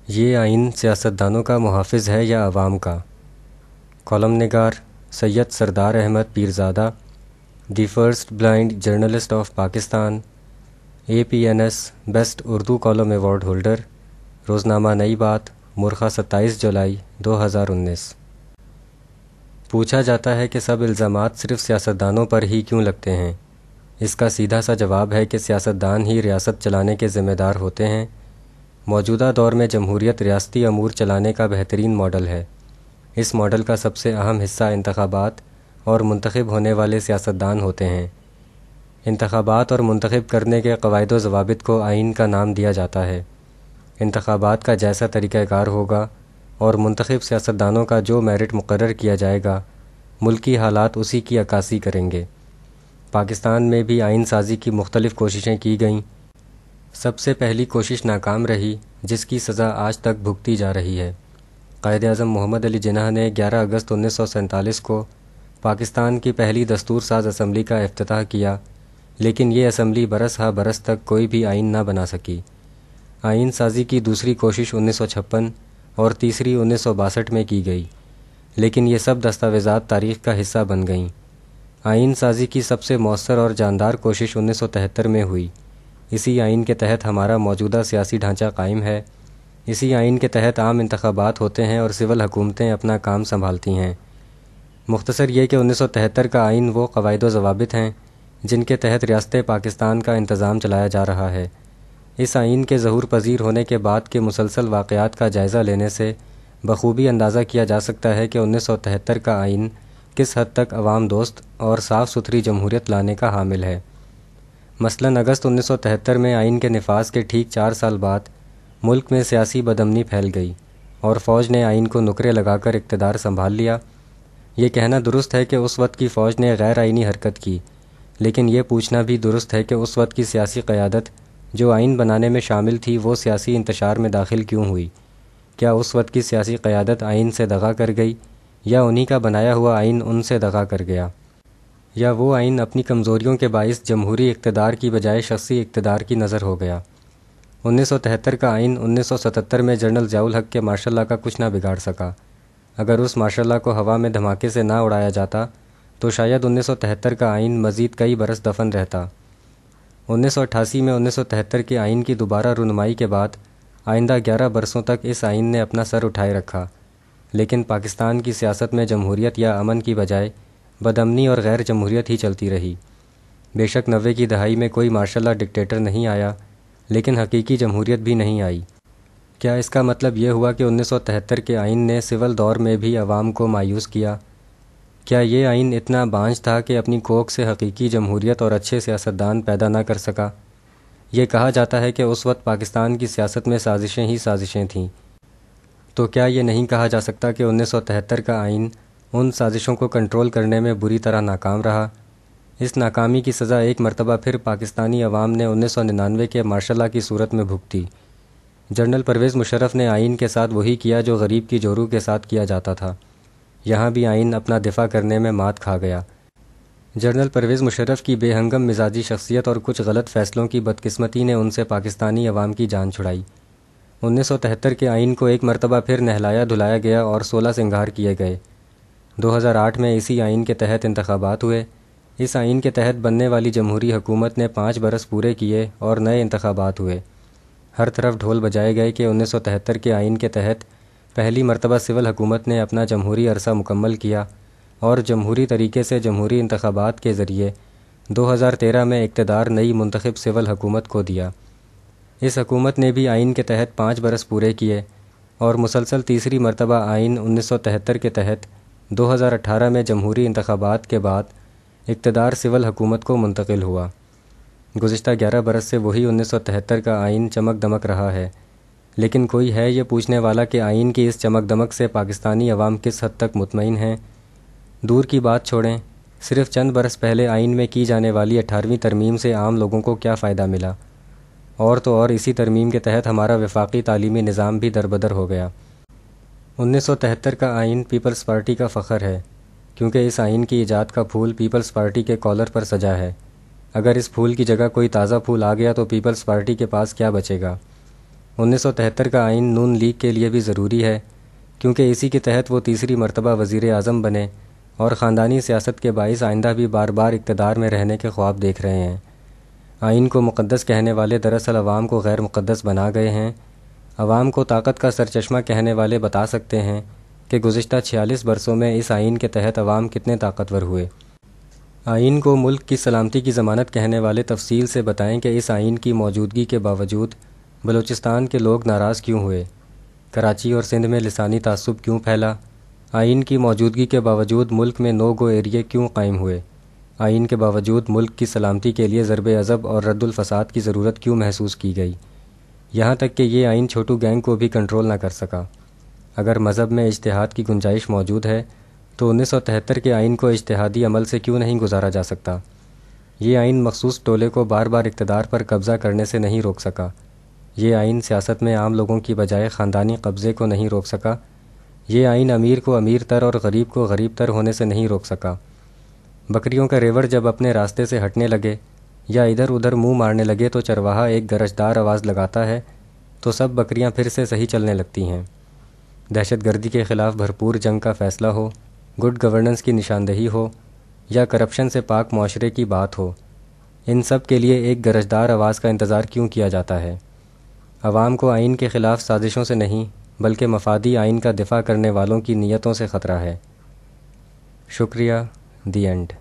یہ آئین سیاستدانوں کا محافظ ہے یا عوام کا؟ کالم نگار Syed Sardar Ahmad Pirzada, the first blind journalist of Pakistan, APNS best Urdu column award holder, روزنامہ نئی بات، مرخہ 27 جولائی 2019۔ پوچھا جاتا ہے کہ سب الزامات صرف سیاستدانوں پر ہی کیوں لگتے ہیں؟ اس کا سیدھا سا جواب ہے کہ سیاستدان ہی ریاست چلانے کے ذمہ دار ہوتے ہیں۔ موجودہ دور میں جمہوریت ریاستی امور چلانے کا بہترین ماڈل ہے۔ اس ماڈل کا سب سے اہم حصہ انتخابات اور منتخب ہونے والے سیاستدان ہوتے ہیں۔ انتخابات اور منتخب کرنے کے قواعد و ضوابط کو آئین کا نام دیا جاتا ہے۔ انتخابات کا جیسا طریقہ کار ہوگا اور منتخب سیاستدانوں کا جو میرٹ مقرر کیا جائے گا، ملکی حالات اسی کی عکاسی کریں گے۔ پاکستان میں بھی آئین سازی کی مختلف کوششیں کی گئیں۔ سب سے پہلی کوشش ناکام رہی، جس کی سزا آج تک بھگتی جا رہی ہے۔ قائد اعظم محمد علی جناح نے 11 اگست 1947 کو پاکستان کی پہلی دستور ساز اسمبلی کا افتتاح کیا، لیکن یہ اسمبلی برس ہا برس تک کوئی بھی آئین نہ بنا سکی۔ آئین سازی کی دوسری کوشش 1956 اور تیسری 1962 میں کی گئی، لیکن یہ سب دستاویزات تاریخ کا حصہ بن گئیں۔ آئین سازی کی سب سے مؤثر اور جاندار کوشش 1973 میں ہوئی۔ اسی آئین کے تحت ہمارا موجودہ سیاسی ڈھانچہ قائم ہے۔ اسی آئین کے تحت عام انتخابات ہوتے ہیں اور سول حکومتیں اپنا کام سنبھالتی ہیں۔ مختصر یہ کہ 1973 کا آئین وہ قواعد و ضوابط ہیں جن کے تحت ریاست پاکستان کا انتظام چلایا جا رہا ہے۔ اس آئین کے ظہور پذیر ہونے کے بعد کے مسلسل واقعات کا جائزہ لینے سے بخوبی اندازہ کیا جا سکتا ہے کہ 1973 کا آئین کس حد تک عوام دوست اور صاف ستھری جمہوریت لانے کا حامل ہے۔ مثلاً اگست 1973 میں آئین کے نفاذ کے ٹھیک 4 سال بعد ملک میں سیاسی بدامنی پھیل گئی اور فوج نے آئین کو نکرے لگا کر اقتدار سنبھال لیا۔ یہ کہنا درست ہے کہ اس وقت کی فوج نے غیر آئینی حرکت کی، لیکن یہ پوچھنا بھی درست ہے کہ اس وقت کی سیاسی قیادت جو آئین بنانے میں شامل تھی وہ سیاسی انتشار میں داخل کیوں ہوئی؟ کیا اس وقت کی سیاسی قیادت آئین سے دغا کر گئی، یا انہی کا بنایا ہوا آئین ان سے دغا کر گیا؟ یا وہ آئین اپنی کمزوریوں کے باعث جمہوری اقتدار کی بجائے شخصی اقتدار کی نظر ہو گیا؟ 1973 کا آئین 1977 میں جنرل ضیاء الحق کے مارشل لا کا کچھ نہ بگاڑ سکا۔ اگر اس مارشل لا کو ہوا میں دھماکے سے نہ اڑایا جاتا تو شاید 1973 کا آئین مزید کئی برس دفن رہتا۔ 1988 میں 1973 کے آئین کی دوبارہ رونمائی کے بعد آئندہ 11 برسوں تک اس آئین نے اپنا سر اٹھائے رکھا، لیکن پاکستان کی سیاست میں جمہوریت یا امن کی بجائے بدامنی اور غیر جمہوریت ہی چلتی رہی۔ بے شک 90 کی دہائی میں کوئی مارشل لا ڈکٹیٹر نہیں آیا، لیکن حقیقی جمہوریت بھی نہیں آئی۔ کیا اس کا مطلب یہ ہوا کہ 1973 کے آئین نے سول دور میں بھی عوام کو مایوس کیا؟ کیا یہ آئین اتنا بانجھ تھا کہ اپنی کوکھ سے حقیقی جمہوریت اور اچھے سیاستدان پیدا نہ کر سکا؟ یہ کہا جاتا ہے کہ اس وقت پاکستان کی سیاست میں سازشیں ہی سازشیں تھیں۔ تو کیا یہ نہیں کہا جا سکتا کہ 1973 کا آئین ان سازشوں کو کنٹرول کرنے میں بری طرح ناکام رہا؟ اس ناکامی کی سزا ایک مرتبہ پھر پاکستانی عوام نے 1999 کے مارشل لا کی صورت میں بھگتی۔ جنرل پرویز مشرف نے آئین کے ساتھ وہی کیا جو غریب کی جورو کے ساتھ کیا جاتا تھا۔ یہاں بھی آئین اپنا دفاع کرنے میں مات کھا گیا۔ جنرل پرویز مشرف کی بے ہنگم مزاجی شخصیت اور کچھ غلط فیصلوں کی بدقسمتی نے ان سے پاکستانی عوام کی جان چھڑائی۔ 1973 کے آئین کو ایک مرتبہ پھر نہلایا دھلایا گیا اور 16 سنگھار کیے گئے۔ 2008 میں اسی آئین کے تحت انتخابات ہوئے۔ اس آئین کے تحت بننے والی جمہوری حکومت نے 5 برس پورے کیے اور نئے انتخابات ہوئے۔ ہر طرف ڈھول بجائے گئے کہ 1973 کے آئین کے تحت پہلی مرتبہ سول حکومت نے اپنا جمہوری عرصہ مکمل کیا اور جمہوری طریقے سے جمہوری انتخابات کے ذریعے 2013 میں اقتدار نئی منتخب سول حکومت کو دیا۔ اس حکومت نے بھی آئین کے تحت 5 برس پورے کیے اور مسلسل تیسری مرتبہ آئین 1973 کے تحت 2018 میں جمہوری انتخابات کے بعد اقتدار سول حکومت کو منتقل ہوا۔ گزشتہ 11 برس سے وہی 1973 کا آئین چمک دمک رہا ہے، لیکن کوئی ہے یہ پوچھنے والا کہ آئین کی اس چمک دمک سے پاکستانی عوام کس حد تک مطمئن ہیں؟ دور کی بات چھوڑیں، صرف چند برس پہلے آئین میں کی جانے والی 18ویں ترمیم سے عام لوگوں کو کیا فائدہ ملا؟ اور تو اور اسی ترمیم کے تحت ہمارا وفاقی تعلیمی نظام بھی دربدر ہو گیا۔ 1973 کا آئین پیپلز پارٹی کا فخر ہے، کیونکہ اس آئین کی ایجاد کا پھول پیپلز پارٹی کے کالر پر سجا ہے۔ اگر اس پھول کی جگہ کوئی تازہ پھول آ گیا تو پیپلز پارٹی کے پاس کیا بچے گا؟ 1973 کا آئین نون لیگ کے لیے بھی ضروری ہے، کیونکہ اسی کے تحت وہ تیسری مرتبہ وزیر اعظم بنے اور خاندانی سیاست کے باعث آئندہ بھی بار بار اقتدار میں رہنے کے خواب دیکھ رہے ہیں۔ آئین کو مقدس کہنے والے دراصل عوام کو غیر مقدس بنا گئے ہیں۔ عوام کو طاقت کا سرچشمہ کہنے والے بتا سکتے ہیں کہ گزشتہ 46 برسوں میں اس آئین کے تحت عوام کتنے طاقتور ہوئے۔ آئین کو ملک کی سلامتی کی ضمانت کہنے والے تفصیل سے بتائیں کہ اس آئین کی موجودگی کے باوجود بلوچستان کے لوگ ناراض کیوں ہوئے، کراچی اور سندھ میں لسانی تعصب کیوں پھیلا، آئین کی موجودگی کے باوجود ملک میں نو گو ایریے کیوں قائم ہوئے، آئین کے باوجود ملک کی سلامتی کے لیے ضرب عضب اور رد الفساد کی ضرورت کیوں محسوس کی گئی، یہاں تک کہ یہ آئین چھوٹو گینگ کو بھی کنٹرول نہ کر سکا۔ اگر مذہب میں اجتہاد کی گنجائش موجود ہے تو 1973 کے آئین کو اجتہادی عمل سے کیوں نہیں گزارا جا سکتا؟ یہ آئین مخصوص ٹولے کو بار بار اقتدار پر قبضہ کرنے سے نہیں روک سکا۔ یہ آئین سیاست میں عام لوگوں کی بجائے خاندانی قبضے کو نہیں روک سکا۔ یہ آئین امیر کو امیر تر اور غریب کو غریب تر ہونے سے نہیں روک سکا۔ بکریوں کا ریوڑ جب اپنے راستے سے ہٹنے لگے یا ادھر ادھر منہ مارنے لگے تو چرواہا ایک گرجدار آواز لگاتا ہے تو سب بکریاں پھر سے صحیح چلنے لگتی ہیں۔ دہشت گردی کے خلاف بھرپور جنگ کا فیصلہ ہو، گڈ گورننس کی نشاندہی ہو یا کرپشن سے پاک معاشرے کی بات ہو، ان سب کے لیے ایک گرجدار آواز کا انتظار کیوں کیا جاتا ہے؟ عوام کو آئین کے خلاف سازشوں سے نہیں بلکہ مفادی آئین کا دفاع کرنے والوں کی نیتوں سے خطرہ ہے۔ شکریہ، دی اینڈ۔